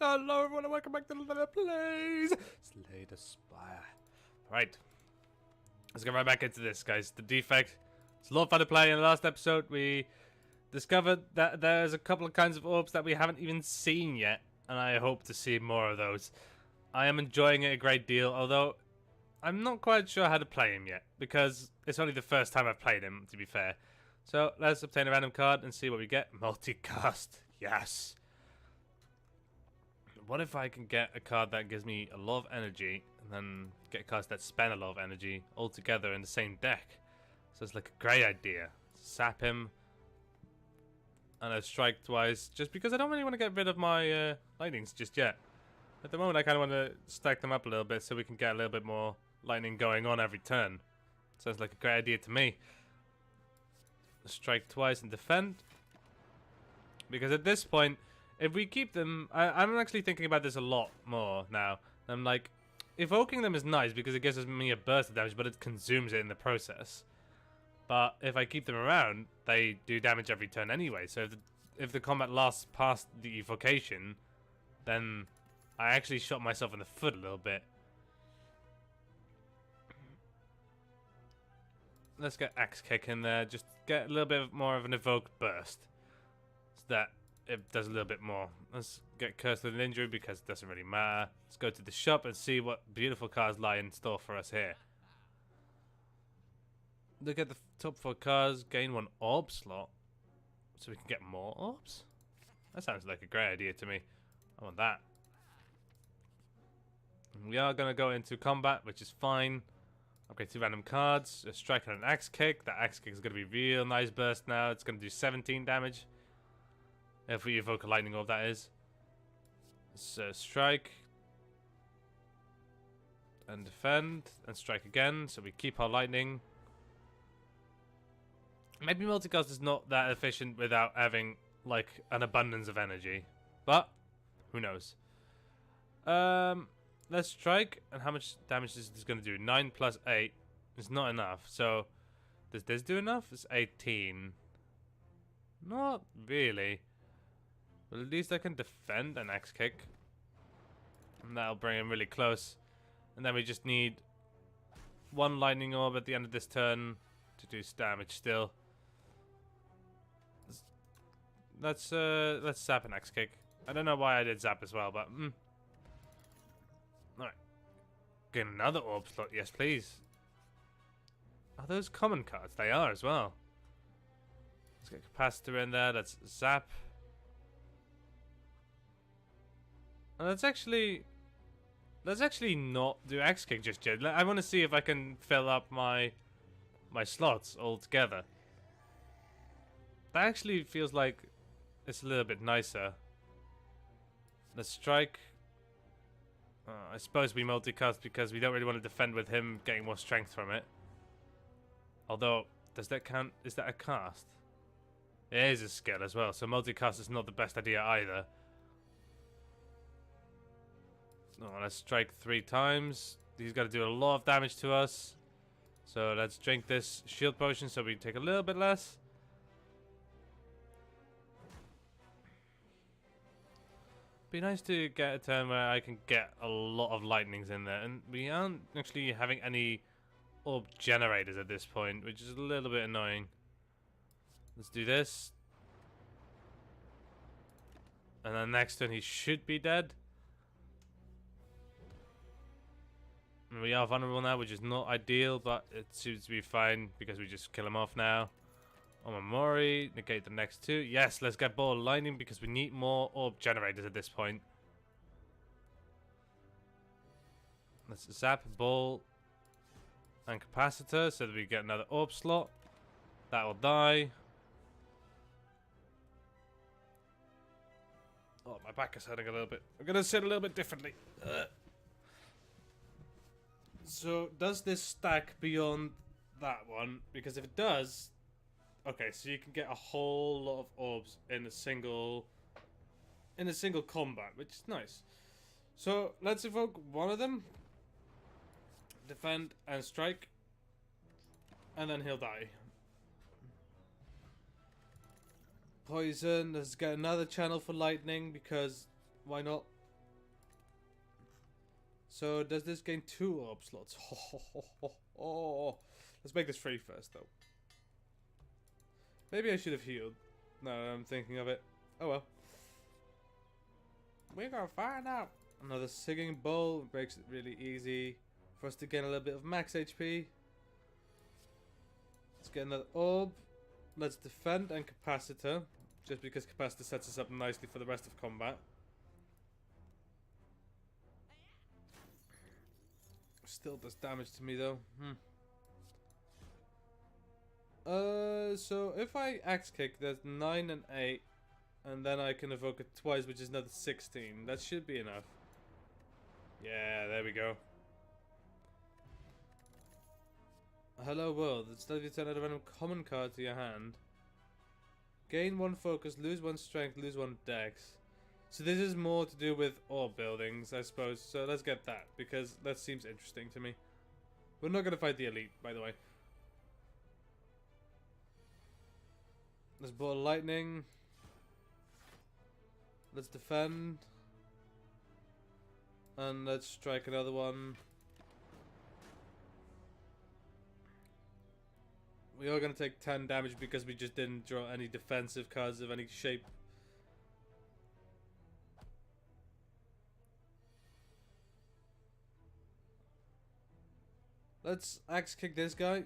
Hello everyone and welcome back to the Plays Slay the Spire. Right, let's get right back into this, guys. The Defect. It's a lot of fun to play. In the last episode we discovered that there's a couple of kinds of orbs that we haven't even seen yet, and I hope to see more of those. I am enjoying it a great deal, although I'm not quite sure how to play him yet, because it's only the first time I've played him, to be fair. So let's obtain a random card and see what we get. Multicast, yes. What if I can get a card that gives me a lot of energy, and then get cards that spend a lot of energy all together in the same deck? So it's like a great idea. Sap him, and I strike twice, just because I don't really want to get rid of my lightnings just yet. At the moment I kind of want to stack them up a little bit so we can get a little bit more lightning going on every turn. Sounds like a great idea to me. Strike twice and defend. Because at this point, if we keep them... I'm actually thinking about this a lot more now. I'm like, evoking them is nice because it gives me a burst of damage, but it consumes it in the process. But if I keep them around, they do damage every turn anyway. So if the combat lasts past the evocation, then I actually shot myself in the foot a little bit. Let's get Axe Kick in there. Just get a little bit more of an evoked burst, so that it does a little bit more. Let's get Cursed with an Injury because it doesn't really matter. Let's go to the shop and see what beautiful cards lie in store for us here. Look at the top 4 cards. Gain 1 orb slot, so we can get more orbs. That sounds like a great idea to me. I want that. We are going to go into combat, which is fine. Upgrade 2 random cards. A strike and an axe kick. That axe kick is going to be real nice burst now. It's going to do 17 damage. If we evoke a lightning orb, that is. So strike. And defend. And strike again. So we keep our lightning. Maybe multicast is not that efficient without having, like, an abundance of energy. But, who knows. Let's strike, and how much damage is this going to do? 9 plus 8 is not enough. So, does this do enough? It's 18. Not really. But at least I can defend an axe kick. And that'll bring him really close. And then we just need 1 lightning orb at the end of this turn to do damage still. Let's zap an axe kick. I don't know why I did zap as well, but Alright. Get another orb slot, yes please. Are those common cards? They are as well. Let's get capacitor in there, let's zap. And let's actually not do axe kick just yet. I want to see if I can fill up my slots all together. That actually feels like it's a little bit nicer. Let's strike. I suppose we multicast because we don't really want to defend with him getting more strength from it. Although, does that count? Is that a cast? It is a skill as well, so multicast is not the best idea either. Oh, let's strike 3 times. He's got to do a lot of damage to us. So let's drink this shield potion so we take a little bit less. Be nice to get a turn where I can get a lot of lightnings in there, and we aren't actually having any orb generators at this point, which is a little bit annoying. Let's do this, and then next turn he should be dead. And we are vulnerable now, which is not ideal, but it seems to be fine because we just kill him off now. Omamori, negate the next 2. Yes, let's get ball lightning because we need more orb generators at this point. Let's zap ball and capacitor so that we get another orb slot. That will die. Oh, my back is hurting a little bit. I'm gonna sit a little bit differently. So, does this stack beyond that one? Because if it does... Okay, so you can get a whole lot of orbs in a single combat, which is nice. So let's evoke one of them, defend and strike, and then he'll die. Poison. Let's get another channel for lightning because why not? So does this gain 2 orb slots? Oh. Let's make this free first though. Maybe I should have healed. Now that I'm thinking of it. Oh well. We're gonna find out. Another singing bowl makes it really easy for us to gain a little bit of max HP. Let's get another orb. Let's defend and capacitor. Just because capacitor sets us up nicely for the rest of combat. Still does damage to me though. So if I axe kick, there's 9 and 8, and then I can evoke it twice, which is another 16. That should be enough. Yeah, there we go. Hello world. Instead of you turn out a random common card to your hand, gain 1 focus, lose 1 strength, lose 1 dex. So this is more to do with orb buildings, I suppose. So let's get that, because that seems interesting to me. We're not going to fight the elite, by the way. Let's ball lightning. Let's defend. And let's strike another one. We are going to take 10 damage because we just didn't draw any defensive cards of any shape. Let's axe kick this guy.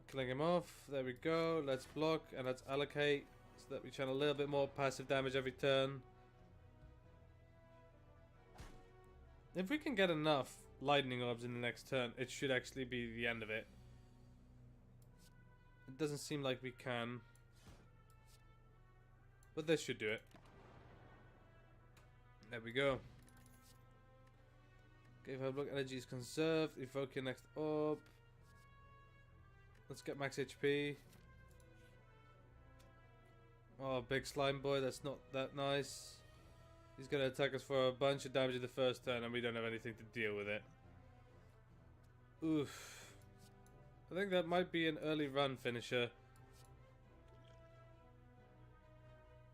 Killing him off. There we go. Let's block and let's allocate so that we channel a little bit more passive damage every turn. If we can get enough lightning orbs in the next turn, it should actually be the end of it. It doesn't seem like we can. But this should do it. There we go. Okay, if our block energy is conserved, evoke your next orb. Let's get max HP. Oh, big slime boy, that's not that nice. He's gonna attack us for a bunch of damage in the first turn and we don't have anything to deal with it. Oof. I think that might be an early run finisher.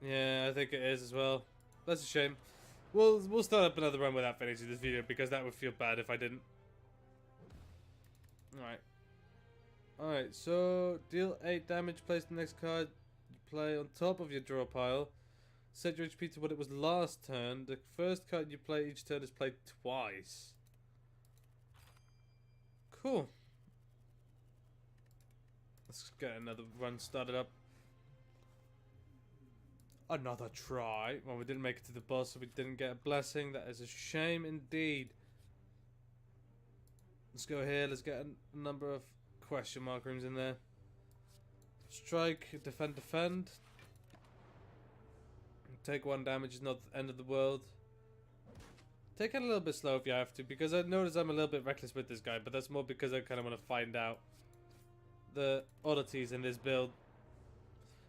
Yeah, I think it is as well. That's a shame. We'll start up another run without finishing this video because that would feel bad if I didn't. Alright. Alright, so deal 8 damage, place the next card you play on top of your draw pile. Set your HP to what it was last turn. The first card you play each turn is played twice. Cool. Let's get another run started up. Another try. Well, we didn't make it to the boss, so we didn't get a blessing. That is a shame indeed. Let's go here. Let's get a number of question mark rooms in there. Strike, defend, defend. Take 1 damage is not the end of the world. Take it a little bit slow if you have to, because I notice I'm a little bit reckless with this guy, but that's more because I kind of want to find out the oddities in this build.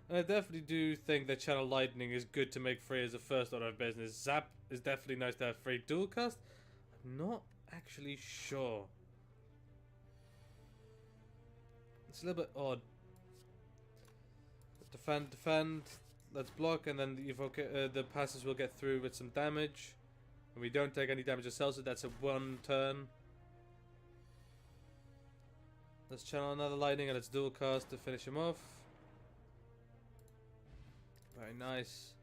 And I definitely do think that Channel Lightning is good to make free as a first order of business. Zap is definitely nice to have free. Dual cast? I'm not actually sure. It's a little bit odd. Defend, defend. Let's block, and then the passes will get through with some damage. And we don't take any damage ourselves, so that's a 1 turn. Let's channel another lightning and let's dual cast to finish him off. Very nice.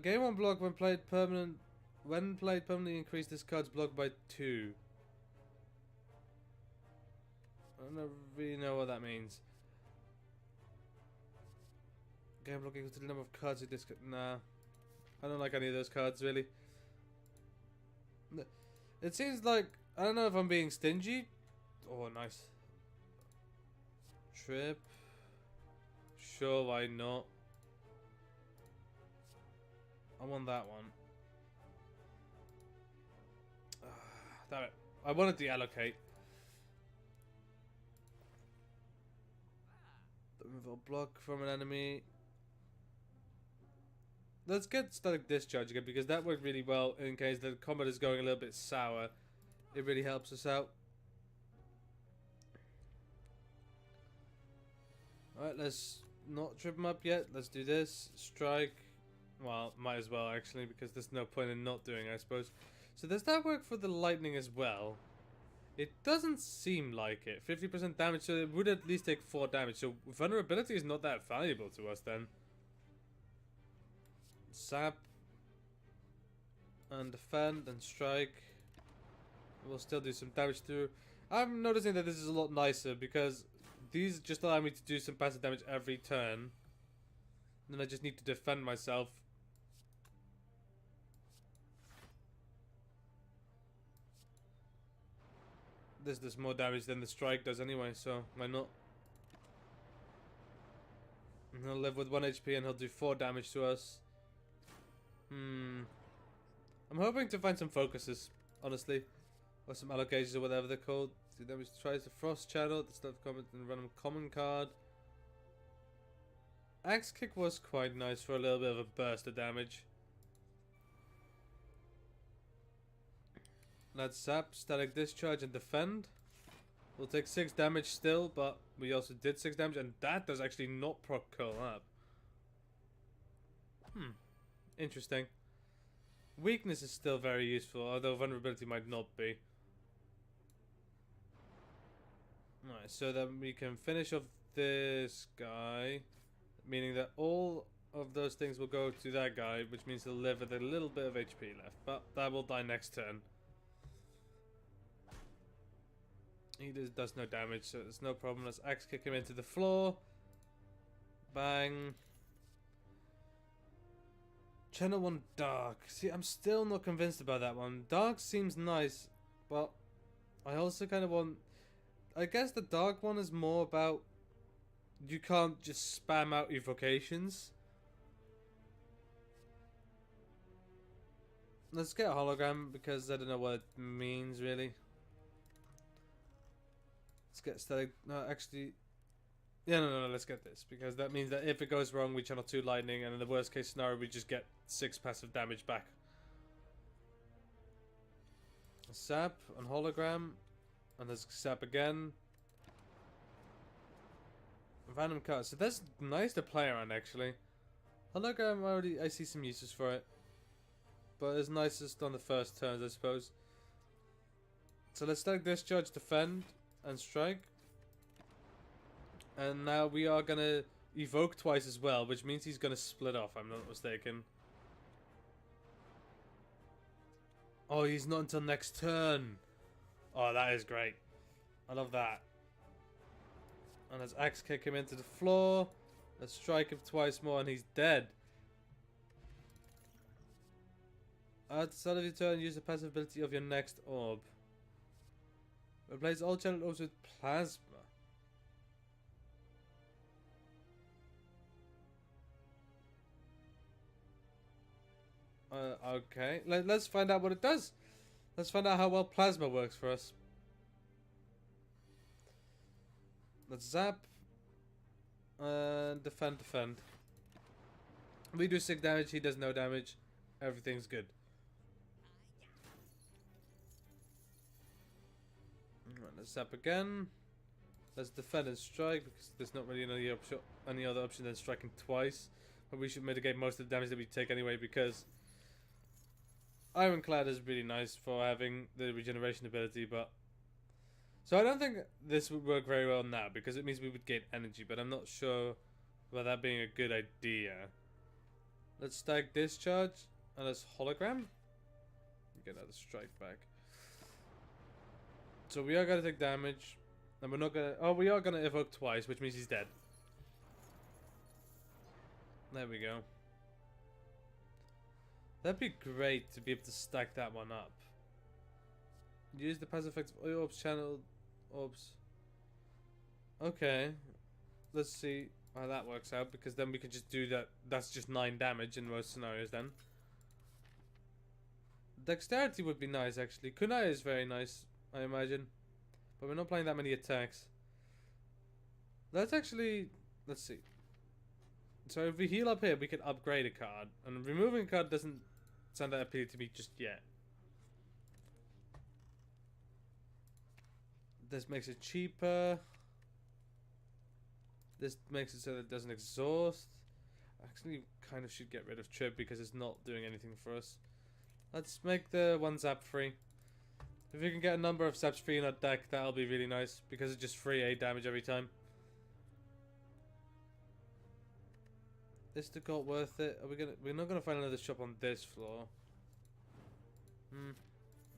Game 1 block when played permanently increase this card's block by 2. I don't really know what that means. Game block equals to the number of cards you discard. Nah. I don't like any of those cards really. It seems like, I don't know if I'm being stingy. Oh, nice. Trip. Sure, why not? I want that one. Damn it. I wanted to allocate. Remove a block from an enemy. Let's get Static Discharge again, because that worked really well in case the combat is going a little bit sour. It really helps us out. Alright, let's not trip him up yet. Let's do this. Strike. Well, might as well actually, because there's no point in not doing it, I suppose. So does that work for the lightning as well? It doesn't seem like it. 50% damage, so it would at least take 4 damage. So vulnerability is not that valuable to us then. Sap. And defend and strike. We'll still do some damage through. I'm noticing that this is a lot nicer because these just allow me to do some passive damage every turn. Then I just need to defend myself. This does more damage than the strike does anyway, so why not? And he'll live with 1 HP and he'll do 4 damage to us. I'm hoping to find some focuses, honestly. Or some allocations or whatever they're called. 2 damage tries the frost channel, the stuff comment and random common card. Axe kick was quite nice for a little bit of a burst of damage. Let's zap, static discharge and defend. We'll take 6 damage still, but we also did 6 damage and that does actually not proc curl up. Interesting. Weakness is still very useful, although vulnerability might not be. Alright, so then we can finish off this guy. Meaning that all of those things will go to that guy, which means he'll live with a little bit of HP left. But that will die next turn. He does no damage, so it's no problem. Let's axe kick him into the floor. Bang. Channel 1 Dark. See, I'm still not convinced about that one. Dark seems nice, but I also kind of want... I guess the Dark one is more about... You can't just spam out evocations. Let's get a hologram because I don't know what it means really. Let's get static. No, actually. Yeah, no, let's get this because that means that if it goes wrong, we channel 2 lightning, and in the worst case scenario, we just get 6 passive damage back. Sap and hologram, and there's sap again. Random card. So that's nice to play around actually. Hologram I see some uses for it. But it's nicest on the first turns I suppose. So let's static discharge, defend, and strike. And now we are gonna evoke twice as well, which means he's gonna split off, I'm not mistaken. Oh, he's not until next turn. Oh, that is great. I love that. And let's axe kick him into the floor. Let's strike him twice more and he's dead. At the start of your turn, use the passive ability of your next orb. Replace all channel orbs with plasma. Okay. Let's find out what it does. Let's find out how well plasma works for us. Let's zap. And defend. We do 6 damage, he does no damage. Everything's good. Right, let's zap again. Let's defend and strike because there's not really any other option than striking twice. But we should mitigate most of the damage that we take anyway because Ironclad is really nice for having the regeneration ability, but so I don't think this would work very well now because it means we would gain energy, but I'm not sure about that being a good idea. Let's stack discharge and let's hologram. Get another strike back. So we are gonna take damage, and we're not gonna. Oh, we are gonna evoke twice, which means he's dead. There we go. That'd be great to be able to stack that one up. Use the passive effects of orbs, channel orbs. Okay. Let's see how that works out, because then we can just do that. That's just 9 damage in most scenarios then. Dexterity would be nice actually. Kunai is very nice, I imagine. But we're not playing that many attacks. Let's actually... Let's see. So if we heal up here, we can upgrade a card. And removing a card doesn't sound that appealing to me just yet. This makes it cheaper. This makes it so that it doesn't exhaust. Actually, kind of should get rid of Trip because it's not doing anything for us. Let's make the one zap free. If you can get a number of zaps free in our deck, that'll be really nice because it's just free 8 damage every time. Is the gold worth it? Are we gonna? We're not gonna find another shop on this floor.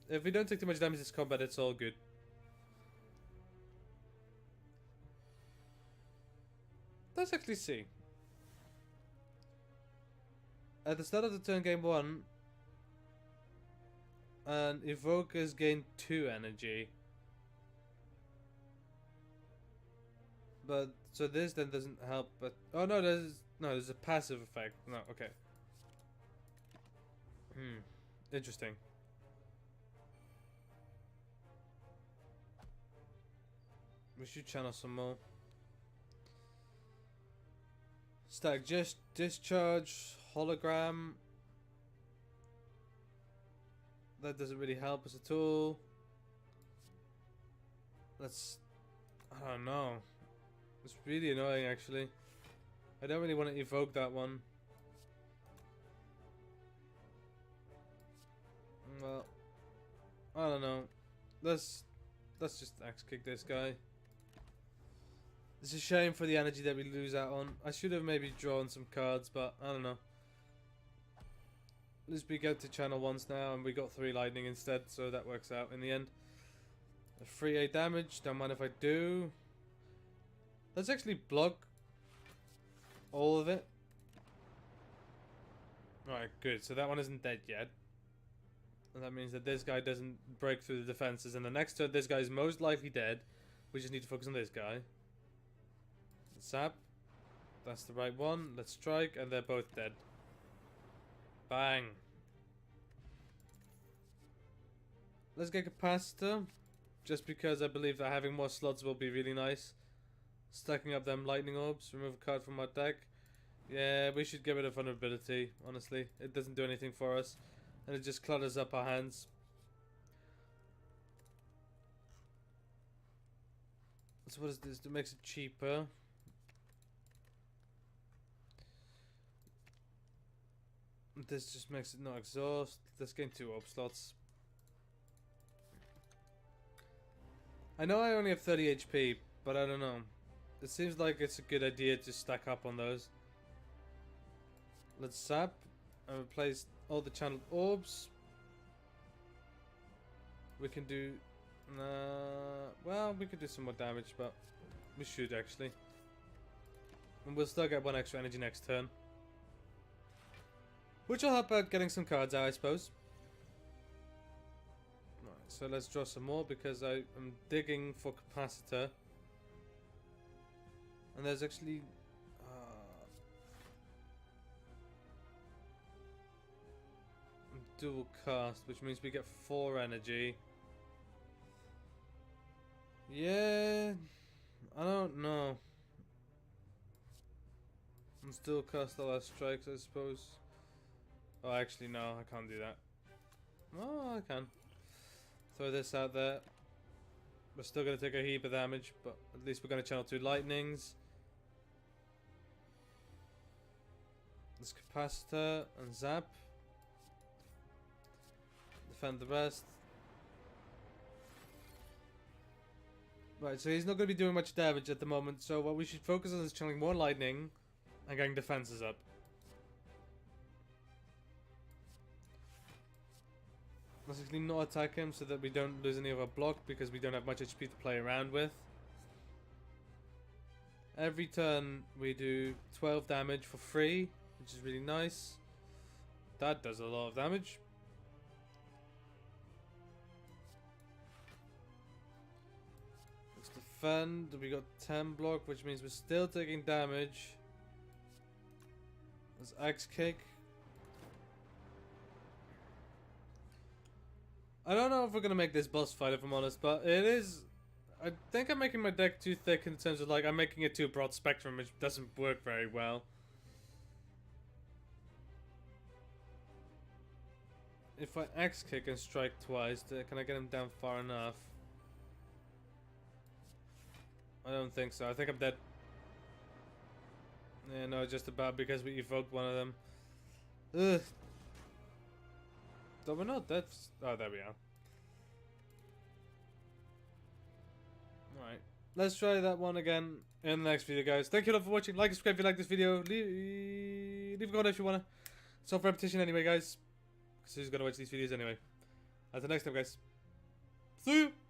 If we don't take too much damage this combat, it's all good. Let's actually see. At the start of the turn, game 1, and evokers gain 2 energy. But so this then doesn't help. But oh no, there's a passive effect. No, okay. Interesting. We should channel some more. Stack just discharge hologram. That doesn't really help us at all. Let's. I don't know. It's really annoying actually. I don't really want to evoke that one. Well, I don't know. Let's just axe kick this guy. It's a shame for the energy that we lose out on. I should have maybe drawn some cards, but I don't know. At least we go to channel once now, and we got 3 lightning instead, so that works out in the end. A free 8 damage, don't mind if I do. Let's actually block all of it. Alright, good. So that one isn't dead yet. And that means that this guy doesn't break through the defenses. And the next turn, this guy is most likely dead. We just need to focus on this guy. Zap. That's the right one. Let's strike, and they're both dead. Bang. Let's get capacitor. Just because I believe that having more slots will be really nice. Stacking up them lightning orbs. Remove a card from our deck. Yeah, we should get rid of vulnerability, honestly. It doesn't do anything for us. And it just clutters up our hands. So what is this? It makes it cheaper. This just makes it not exhaust. Let's gain 2 orb slots. I know I only have 30 HP, but I don't know. It seems like it's a good idea to stack up on those. Let's zap and replace all the channeled orbs. We can do... well, we could do some more damage, but we should actually. And we'll still get 1 extra energy next turn. Which will help out getting some cards out, I suppose. Right, so let's draw some more because I am digging for capacitor. And there's actually... dual cast, which means we get 4 energy. Yeah... I don't know. And still cast all our strikes, I suppose. Oh, actually, no, I can't do that. Oh, I can. Throw this out there. We're still going to take a heap of damage, but at least we're going to channel 2 lightnings. This capacitor and zap. Defend the rest. Right, so he's not going to be doing much damage at the moment, so what we should focus on is channeling more lightning and getting defenses up. Basically not attack him so that we don't lose any of our block because we don't have much HP to play around with. Every turn we do 12 damage for free, which is really nice. That does a lot of damage. Let's defend. We got 10 block, which means we're still taking damage. Let's axe kick. I don't know if we're gonna make this boss fight, if I'm honest, but it is... I think I'm making my deck too thick in terms of, like, I'm making it too broad spectrum, which doesn't work very well. If I axe kick and strike twice, can I get him down far enough? I don't think so. I think I'm dead. Yeah, no, just about because we evoked one of them. Ugh. So we're not dead. Oh, there we are. Alright. Let's try that one again in the next video, guys. Thank you all for watching. Like and subscribe if you like this video. Leave a comment if you wanna. Self-repetition anyway, guys. Because who's gonna watch these videos anyway? Until next time, guys. See you!